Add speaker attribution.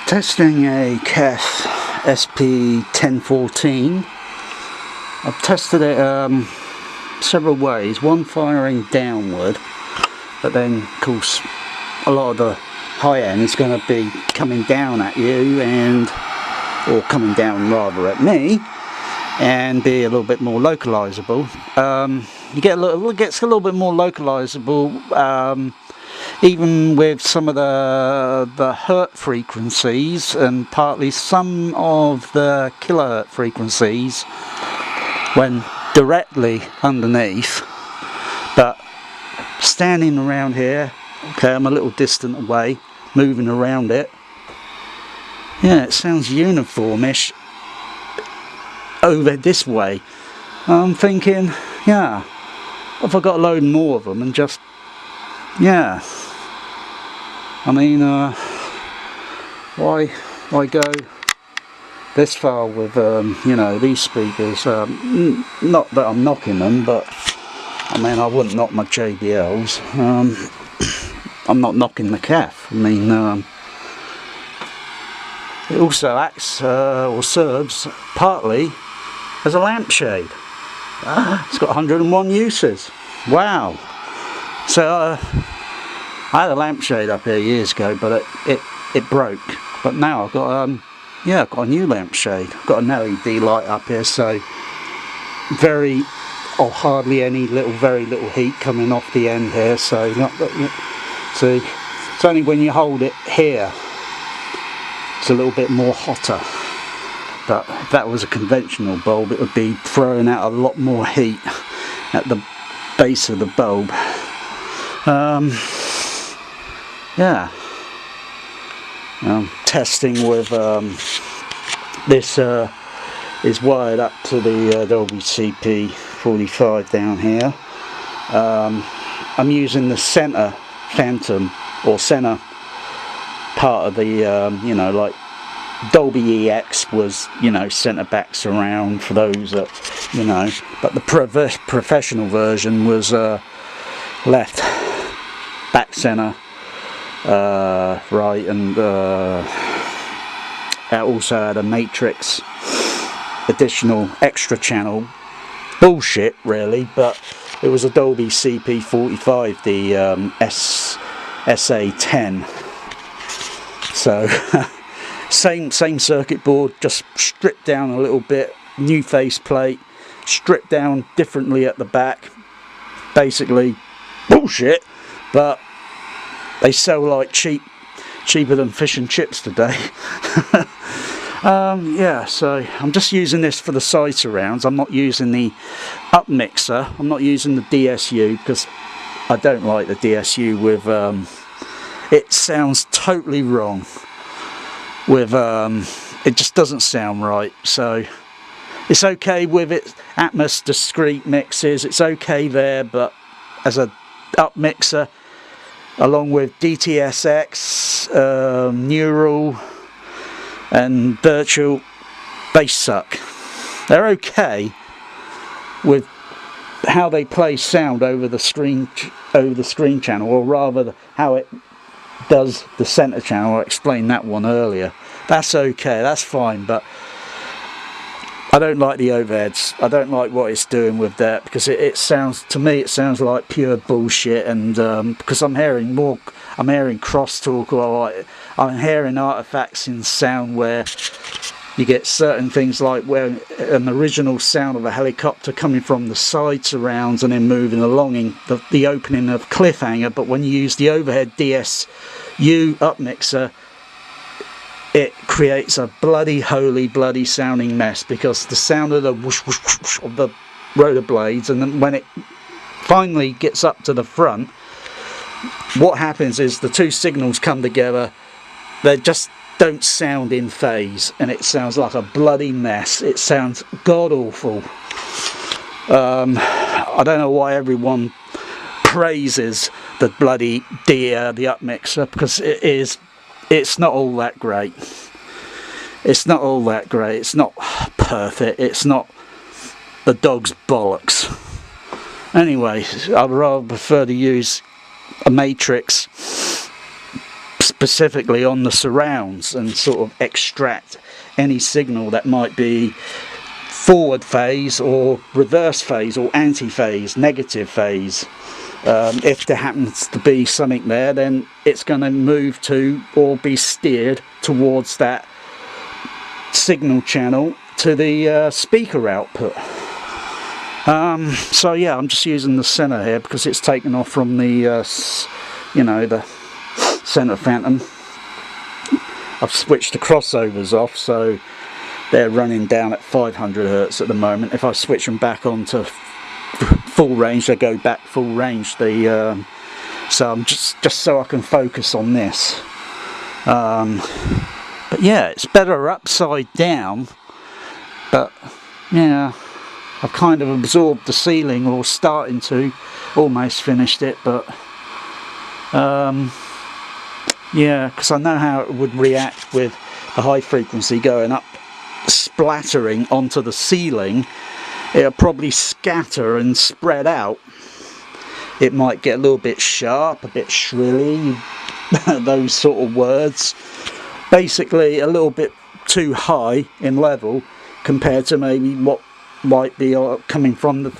Speaker 1: Testing a Kef SP1014. I've tested it several ways. One firing downward, but then of course a lot of the high end is going to be coming down at you, or coming down rather at me, and be a little bit more localizable. It gets a little bit more localizable, even with some of the hertz frequencies and partly some of the kilohertz frequencies when directly underneath. But standing around here, okay, I'm a little distant away, moving around it, yeah, it sounds uniformish over this way. I'm thinking, yeah, if I got a load more of them and just, yeah, I mean, why go this far with you know, these speakers? Not that I'm knocking them, but I mean, I wouldn't knock my JBLs. I'm not knocking the Kef. I mean, it also acts or serves partly as a lampshade. It's got 101 uses. Wow. So I had a lampshade up here years ago, but it broke. But now I've got yeah, I've got a new lampshade. I've got an LED light up here, so very, or hardly any very little heat coming off the end here. So see, it's only when you hold it here it's a little bit more hotter. But if that was a conventional bulb, it would be throwing out a lot more heat at the base of the bulb. Yeah. Testing with this is wired up to the Dolby CP45 down here. I'm using the center phantom, or center part of the you know, like Dolby EX was, you know, center back surround for those that, you know, but the professional version was left back center, right, and it also had a matrix additional extra channel. Bullshit really, but it was a Dolby CP45, the SA10. So same circuit board, just stripped down a little bit, new faceplate, stripped down differently at the back. Basically bullshit, but they sell like cheaper than fish and chips today. Yeah, so I'm just using this for the side surrounds. I'm not using the up mixer. I'm not using the DSU because I don't like the DSU with it sounds totally wrong with it just doesn't sound right. So it's okay with it Atmos discrete mixes, it's okay there, but as a up mixer along with DTSX, Neural and Virtual, they suck. They're okay with how they play sound over the screen channel, or rather how it does the center channel. I explained that one earlier. That's okay, that's fine, but I don't like the overheads. I don't like what it's doing with that, because it sounds, to me, it sounds like pure bullshit. And because I'm hearing crosstalk, or I'm hearing artifacts in sound where you get certain things like where an original sound of a helicopter coming from the side surrounds and then moving along in the opening of Cliffhanger. But when you use the overhead DSU upmixer, it creates a bloody sounding mess, because the sound of the whoosh whoosh whoosh of the rotor blades, and then when it finally gets up to the front, what happens is the two signals come together, they just don't sound in phase, and it sounds like a bloody mess. It sounds god awful. I don't know why everyone praises the bloody the upmixer, because it's not all that great. It's not all that great. It's not perfect. It's not the dog's bollocks. Anyway, I'd rather prefer to use a matrix specifically on the surrounds and sort of extract any signal that might be forward phase or reverse phase or anti-phase, negative phase. If there happens to be something there, then it's going to move to or be steered towards that signal channel to the speaker output. So yeah, I'm just using the center here because it's taken off from the you know, the center phantom. I've switched the crossovers off, so they're running down at 500 Hertz at the moment. If I switch them back onto full range, they go back full range. So I'm just so I can focus on this. But yeah, it's better upside down. But yeah, I've kind of absorbed the ceiling, or starting to, almost finished it. But yeah, because I know how it would react with the high frequency going up, splattering onto the ceiling. It'll probably scatter and spread out. It might get a little bit sharp, a bit shrilly, those sort of words. Basically a little bit too high in level compared to maybe what might be coming from the